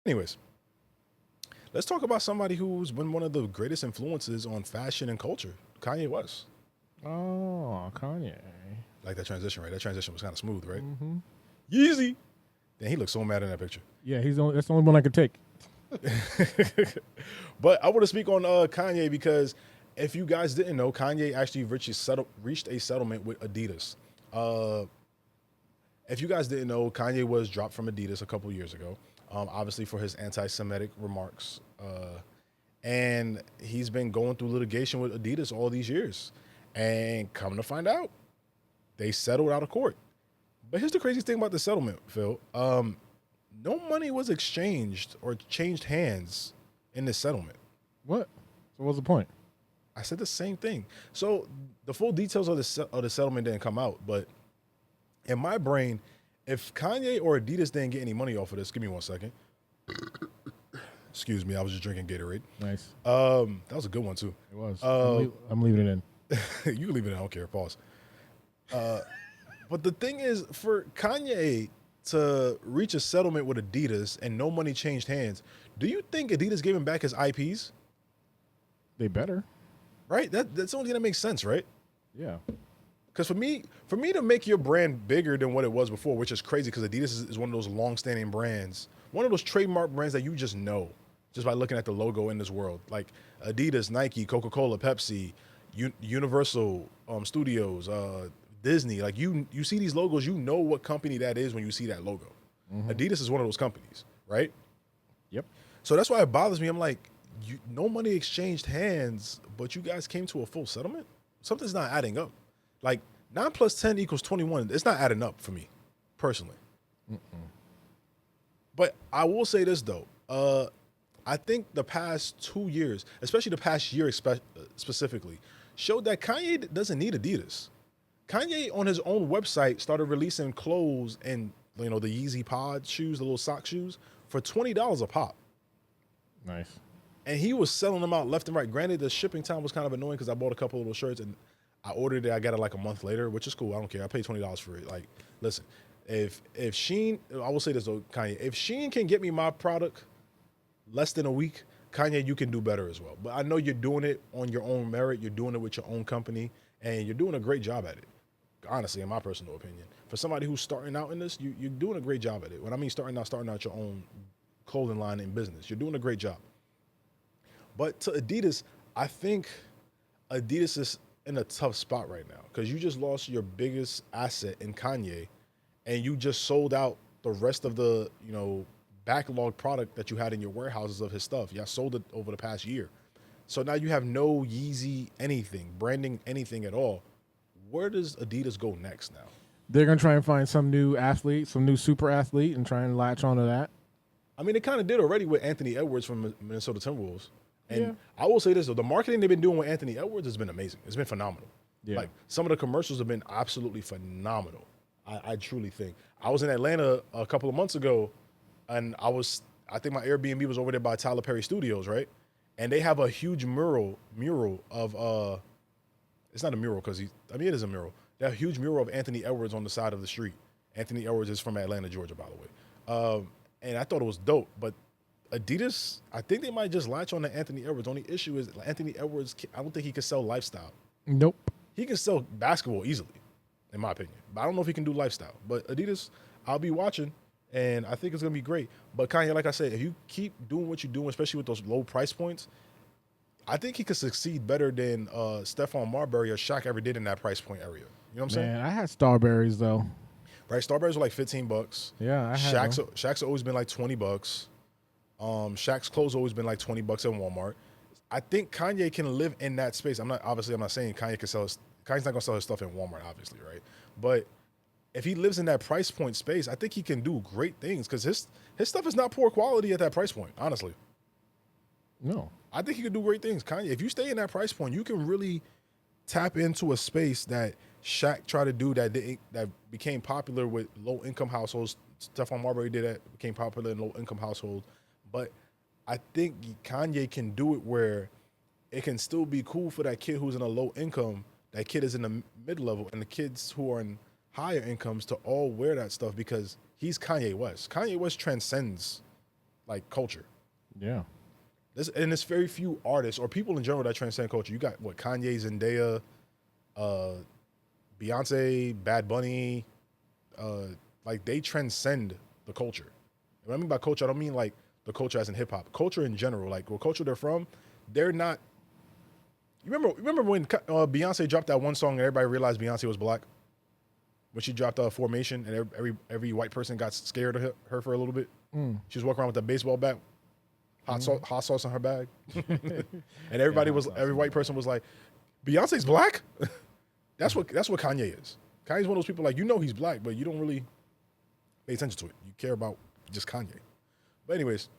Anyways, let's talk about somebody who's been one of the greatest influences on fashion and culture, Kanye West. Oh, Kanye. Like that transition, right? That transition was kind of smooth, right? Mm-hmm. Yeezy. Then he looked so mad in that picture. Yeah, that's the only one I could take. But I want to speak on Kanye because if you guys didn't know, Kanye actually reached a settlement with Adidas. Uh, if you guys didn't know, Kanye was dropped from Adidas a couple years ago, obviously for his anti-Semitic remarks, and he's been going through litigation with Adidas all these years. And come to find out, they settled out of court. But here's the craziest thing about the settlement, Phil. No money was exchanged or changed hands in this settlement. What? So what's the point? I said the same thing. So the full details of the settlement didn't come out, but in my brain, if Kanye or Adidas didn't get any money off of this, give me 1 second. Excuse me, I was just drinking Gatorade. Nice. That was a good one too. It was. Uh, I'm leaving it in. you can leave it in, I don't care. Pause. But the thing is, for Kanye to reach a settlement with Adidas and no money changed hands, do you think Adidas gave him back his IPs? They better. Right? That's the only thing that makes sense, right? Yeah. Because for me to make your brand bigger than what it was before, which is crazy, because Adidas is one of those long-standing brands, one of those trademark brands that you just know just by looking at the logo in this world, like Adidas, Nike, Coca-Cola, Pepsi, Universal Studios, Disney. Like you see these logos, you know what company that is when you see that logo. Adidas is one of those companies, right? Yep. So that's why it bothers me. I'm like, no money exchanged hands, but you guys came to a full settlement. Something's not adding up. Like 9 + 10 = 21. It's not adding up for me, personally. But I will say this though. I think the past 2 years, especially the past year specifically, showed that Kanye doesn't need Adidas. Kanye on his own website started releasing clothes and the Yeezy Pod shoes, the little sock shoes, for $20 a pop. Nice. And he was selling them out left and right. Granted, the shipping time was kind of annoying because I bought a couple of little shirts and I ordered it. I got it like a month later, which is cool. I don't care. I paid $20 for it. Like, listen, if Sheen, I will say this though, Kanye, if Sheen can get me my product less than a week, Kanye, you can do better as well. But I know you're doing it on your own merit. You're doing it with your own company, and you're doing a great job at it. Honestly, in my personal opinion, for somebody who's starting out in this, you're doing a great job at it. When I mean starting out your own clothing line in business, you're doing a great job. But to Adidas, I think Adidas is in a tough spot right now because you just lost your biggest asset in Kanye, and you just sold out the rest of the backlog product that you had in your warehouses of his stuff. Y'all sold it over the past year, so now you have no Yeezy anything, branding anything at all. Where does Adidas go next now? They're gonna try and find some new athlete, some new super athlete, and try and latch onto that. I mean, they kind of did already with Anthony Edwards from Minnesota Timberwolves. And Yeah. I will say this though, the marketing they've been doing with Anthony Edwards has been amazing. It's been phenomenal. Yeah. Like some of the commercials have been absolutely phenomenal. I truly think. I was in Atlanta a couple of months ago, and I think my Airbnb was over there by Tyler Perry Studios, right? And they have a huge mural of it's not a mural because it is a mural. They have a huge mural of Anthony Edwards on the side of the street. Anthony Edwards is from Atlanta, Georgia, by the way. And I thought it was dope, but Adidas, I think they might just latch on to Anthony Edwards. Only issue is Anthony Edwards, I don't think he can sell lifestyle. Nope. He can sell basketball easily, in my opinion. But I don't know if he can do lifestyle. But Adidas, I'll be watching, and I think it's going to be great. But Kanye, like I said, if you keep doing what you're doing, especially with those low price points, I think he could succeed better than Stephon Marbury or Shaq ever did in that price point area. You know what I'm saying? Man, I had Starberries though. Right? Starberries were like $15. Yeah, I had them. Shaq's always been like $20. Shaq's clothes always been like $20 at Walmart. I think Kanye can live in that space. I'm not saying Kanye can sell Kanye's not gonna sell his stuff in Walmart, obviously, right? But if he lives in that price point space, I think he can do great things because his stuff is not poor quality at that price point, honestly. No. I think he could do great things. Kanye, if you stay in that price point, you can really tap into a space that Shaq tried to do that became popular with low income households. Stephon Marbury did that, became popular in low income households. But I think Kanye can do it where it can still be cool for that kid who's in a low income, that kid is in the mid level, and the kids who are in higher incomes to all wear that stuff because he's Kanye West. Kanye West transcends like culture. Yeah. And there's very few artists or people in general that transcend culture. You got what Kanye, Zendaya, Beyonce, Bad Bunny, like they transcend the culture. And what I mean by culture, I don't mean like the culture as in hip hop. Culture in general, like what culture they're from, they're not. You remember when Beyonce dropped that one song and everybody realized Beyonce was black? When she dropped Formation and every white person got scared of her for a little bit. She was walking around with a baseball bat, hot sauce in her bag, and every white person was like, "Beyonce's black." That's what Kanye is. Kanye's one of those people like he's black, but you don't really pay attention to it. You care about just Kanye. But anyways,